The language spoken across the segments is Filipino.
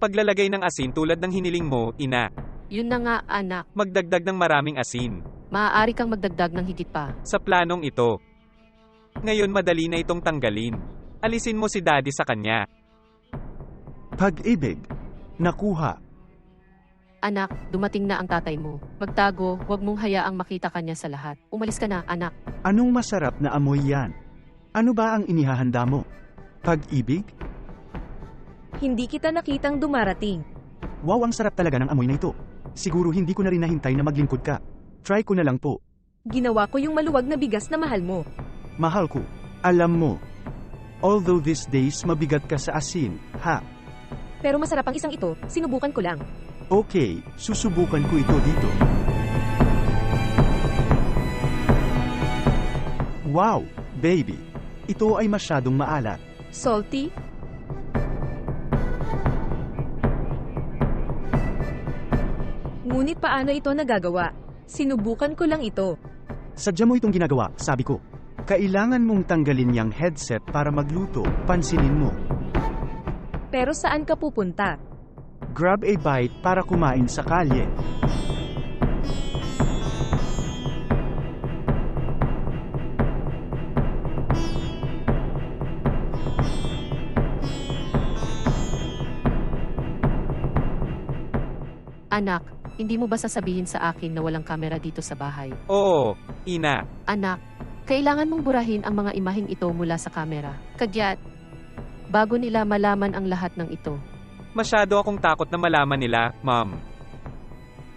Paglalagay ng asin tulad ng hiniling mo, ina. Yun na nga, anak. Magdagdag ng maraming asin. Maaari kang magdagdag ng higit pa. Sa planong ito. Ngayon madali na itong tanggalin. Alisin mo si daddy sa kanya. Pag-ibig. Nakuha. Anak, dumating na ang tatay mo. Magtago, huwag mong hayaang makita kanya sa lahat. Umalis ka na, anak. Anong masarap na amoy yan? Ano ba ang inihahanda mo? Pag-ibig? Hindi kita nakitang dumarating. Wow, ang sarap talaga ng amoy na ito. Siguro hindi ko na rin nahintay na maglingkod ka. Try ko na lang po. Ginawa ko yung maluwag na bigas na mahal mo. Mahal ko. Alam mo. Although these days mabigat ka sa asin, ha? Pero masarap ang isang ito, sinubukan ko lang. Okay, susubukan ko ito dito. Wow, baby. Ito ay masyadong maalat. Salty? Ngunit paano ito nagagawa? Sinubukan ko lang ito. Sadya mo itong ginagawa, sabi ko. Kailangan mong tanggalin yang headset para magluto, pansinin mo. Pero saan ka pupunta? Grab a bite para kumain sa kalye. Anak, hindi mo ba sasabihin sa akin na walang kamera dito sa bahay? Oo, ina. Anak, kailangan mong burahin ang mga imaheng ito mula sa kamera. Kagyat, bago nila malaman ang lahat ng ito. Masyado akong takot na malaman nila, ma'am.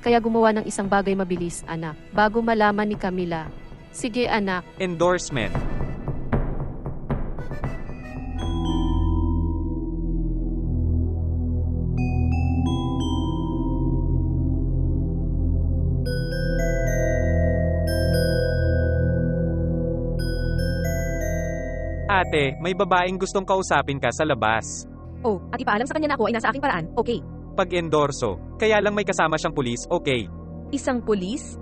Kaya gumawa ng isang bagay mabilis, anak, bago malaman ni Camila. Sige, anak. Endorsement. Ate, may babaeng gustong kausapin ka sa labas. Oh, at ipaalam sa kanya na ako ay nasa aking paraan, okay. Pag-endorso, kaya lang may kasama siyang pulis, okay. Isang pulis?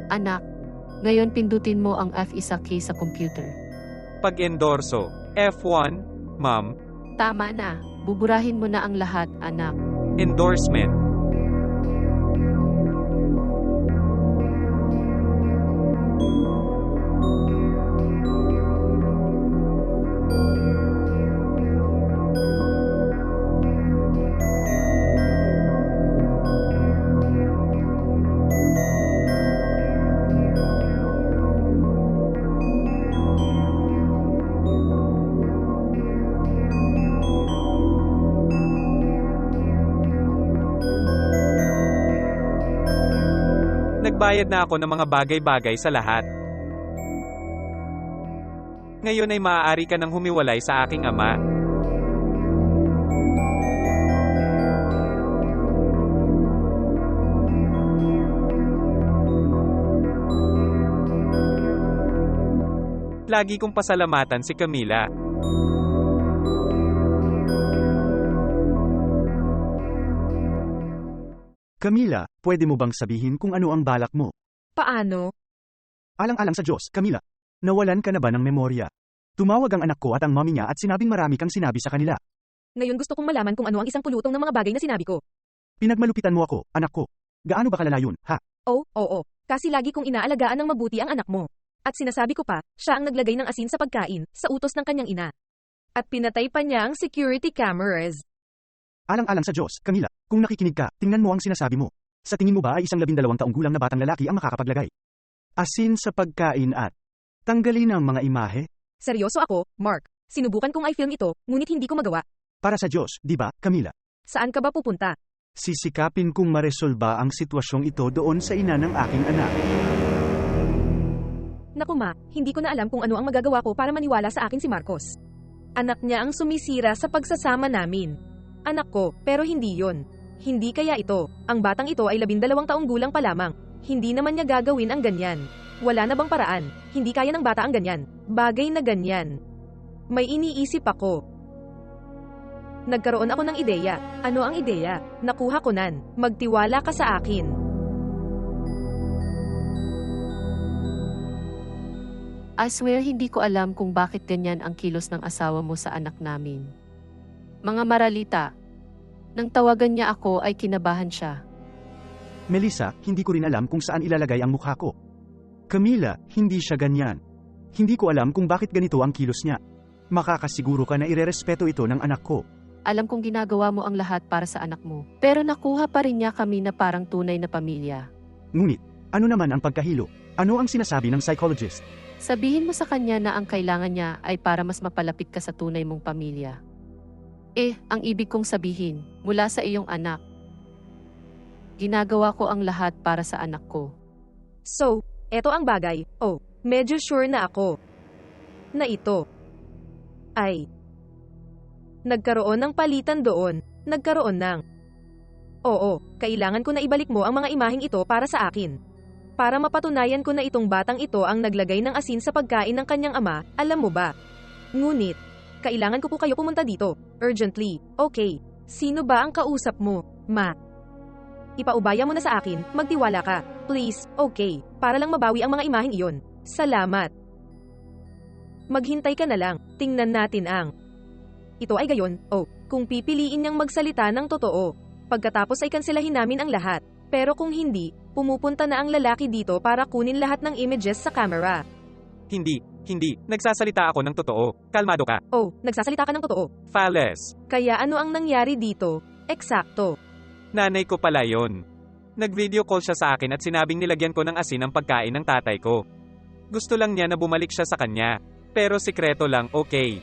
Anak, ngayon pindutin mo ang F1 key sa computer. Pag-endorso, F1, ma'am. Tama na, buburahin mo na ang lahat, anak. Endorsement. Nagbayad na ako ng mga bagay-bagay sa lahat. Ngayon ay maaari ka nang humiwalay sa aking ama. Lagi kong pasalamatan si Camila. Camila, pwede mo bang sabihin kung ano ang balak mo? Paano? Alang-alang sa Diyos, Camila. Nawalan ka na ba ng memorya? Tumawag ang anak ko at ang mommy niya at sinabing marami kang sinabi sa kanila. Ngayon gusto kong malaman kung ano ang isang pulutong ng mga bagay na sinabi ko. Pinagmalupitan mo ako, anak ko. Gaano ba kalala yun, ha? Oh, oo. Kasi lagi kong inaalagaan ng mabuti ang anak mo. At sinasabi ko pa, siya ang naglagay ng asin sa pagkain, sa utos ng kanyang ina. At pinatay pa niya ang security cameras. Alang-alang sa Diyos, Camila, kung nakikinig ka, tingnan mo ang sinasabi mo. Sa tingin mo ba ay isang 12 taong gulang na batang lalaki ang makakapaglagay? Asin sa pagkain at tanggalin ang mga imahe? Seryoso ako, Mark. Sinubukan kong i-film ito, ngunit hindi ko magawa. Para sa Diyos, di ba, Camila? Saan ka ba pupunta? Sisikapin kong maresolba ang sitwasyong ito doon sa ina ng aking anak. Naku ma, hindi ko na alam kung ano ang magagawa ko para maniwala sa akin si Marcos. Anak niya ang sumisira sa pagsasama namin. Anak ko, pero hindi yon. Hindi kaya ito. Ang batang ito ay 12 taong gulang pa lamang. Hindi naman niya gagawin ang ganyan. Wala na bang paraan? Hindi kaya ng bata ang ganyan. Bagay na ganyan. May iniisip ako. Nagkaroon ako ng ideya. Ano ang ideya? Nakuha ko nan. Magtiwala ka sa akin. I swear hindi ko alam kung bakit ganyan ang kilos ng asawa mo sa anak namin. Mga maralita. Nang tawagan niya ako ay kinabahan siya. Melissa, hindi ko rin alam kung saan ilalagay ang mukha ko. Camila, hindi siya ganyan. Hindi ko alam kung bakit ganito ang kilos niya. Makakasiguro ka na irerespeto ito ng anak ko. Alam kong ginagawa mo ang lahat para sa anak mo. Pero nakuha pa rin niya kami na parang tunay na pamilya. Ngunit, ano naman ang pagkahilo? Ano ang sinasabi ng psychologist? Sabihin mo sa kanya na ang kailangan niya ay para mas mapalapit ka sa tunay mong pamilya. Ang ibig kong sabihin, mula sa iyong anak. Ginagawa ko ang lahat para sa anak ko. So, eto ang bagay. Oh, medyo sure na ako. Na ito. Ay. Nagkaroon ng palitan doon. Nagkaroon ng. Oo, kailangan ko na ibalik mo ang mga imaheng ito para sa akin. Para mapatunayan ko na itong batang ito ang naglagay ng asin sa pagkain ng kanyang ama, alam mo ba? Ngunit, kailangan ko po kayo pumunta dito. Urgently. Okay. Sino ba ang kausap mo, ma? Ipaubaya mo na sa akin, magtiwala ka. Please, okay. Para lang mabawi ang mga imaheng iyon. Salamat. Maghintay ka na lang, tingnan natin ang. Ito ay gayon, kung pipiliin niyang magsalita ng totoo. Pagkatapos ay kanselahin namin ang lahat. Pero kung hindi, pumupunta na ang lalaki dito para kunin lahat ng images sa camera. Hindi. Nagsasalita ako ng totoo. Kalmado ka. Nagsasalita ka ng totoo. Fales. Kaya ano ang nangyari dito? Eksakto. Nanay ko pala yon. Nag-video call siya sa akin at sinabing nilagyan ko ng asin ang pagkain ng tatay ko. Gusto lang niya na bumalik siya sa kanya. Pero sikreto lang, okay.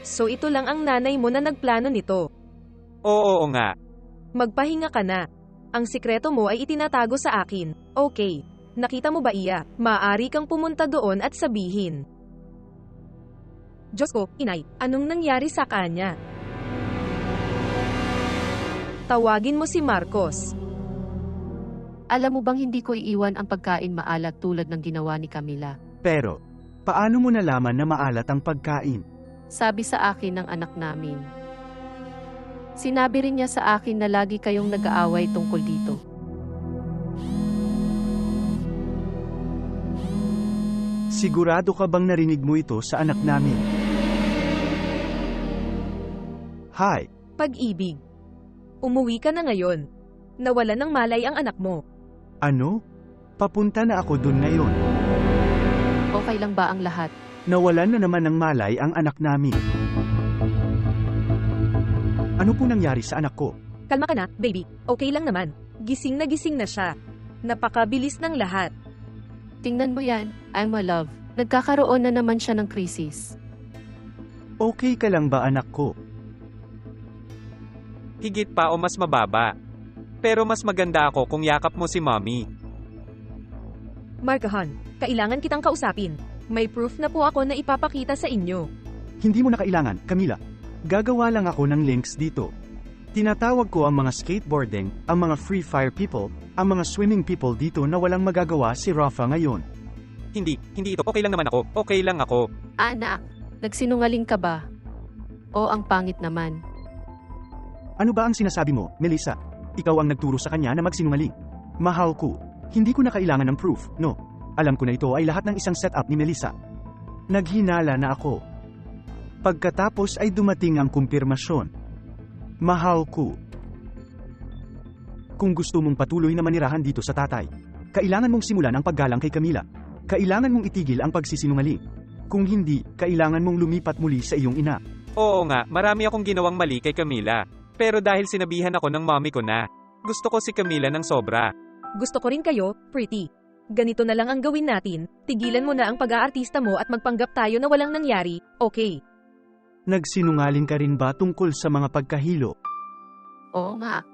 So ito lang ang nanay mo na nagplano nito. Oo nga. Magpahinga ka na. Ang sikreto mo ay itinatago sa akin. Okay. Nakita mo ba iya? Maaari kang pumunta doon at sabihin. Diyos ko, inay, anong nangyari sa kanya? Tawagin mo si Marcos. Alam mo bang hindi ko iiwan ang pagkain maalat tulad ng ginawa ni Camila? Pero, paano mo nalaman na maalat ang pagkain? Sabi sa akin ng anak namin. Sinabi rin niya sa akin na lagi kayong nag-aaway tungkol dito. Sigurado ka bang narinig mo ito sa anak namin? Hi. Pag-ibig. Umuwi ka na ngayon. Nawala ng malay ang anak mo. Ano? Papunta na ako dun ngayon. Okay lang ba ang lahat? Nawalan na naman ng malay ang anak namin. Ano po nangyari sa anak ko? Kalma ka na, baby. Okay lang naman. Gising na siya. Napakabilis ng lahat. Tingnan mo yan, I'm my love. Nagkakaroon na naman siya ng krisis. Okay ka lang ba anak ko? Higit pa o mas mababa. Pero mas maganda ako kung yakap mo si mommy. Markahan, kailangan kitang kausapin. May proof na po ako na ipapakita sa inyo. Hindi mo na kailangan, Camila. Gagawa lang ako ng links dito. Tinatawag ko ang mga skateboarding, ang mga free fire people, ang mga swimming people dito na walang magagawa si Rafa ngayon. Hindi ito. Okay lang naman ako. Okay lang ako. Anak, nagsinungaling ka ba? O ang pangit naman. Ano ba ang sinasabi mo, Melissa? Ikaw ang nagturo sa kanya na magsinungaling. Mahal ko. Hindi ko na kailangan ng proof, no? Alam ko na ito ay lahat ng isang setup ni Melissa. Naghinala na ako. Pagkatapos ay dumating ang kumpirmasyon. Mahal ko. Kung gusto mong patuloy na manirahan dito sa tatay, kailangan mong simulan ang paggalang kay Camila. Kailangan mong itigil ang pagsisinungaling. Kung hindi, kailangan mong lumipat muli sa iyong ina. Oo nga, marami akong ginawang mali kay Camila. Pero dahil sinabihan ako ng mommy ko na, gusto ko si Camila ng sobra. Gusto ko rin kayo, pretty. Ganito na lang ang gawin natin, tigilan mo na ang pag-aartista mo at magpanggap tayo na walang nangyari, okay? Nagsinungaling ka rin ba tungkol sa mga pagkahilo? Oo nga.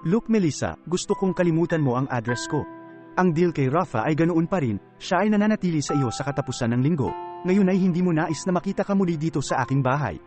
Look Melissa, gusto kong kalimutan mo ang address ko. Ang deal kay Rafa ay ganoon pa rin, siya ay nananatili sa iyo sa katapusan ng linggo. Ngayon ay hindi mo nais na makita ka muli dito sa aking bahay.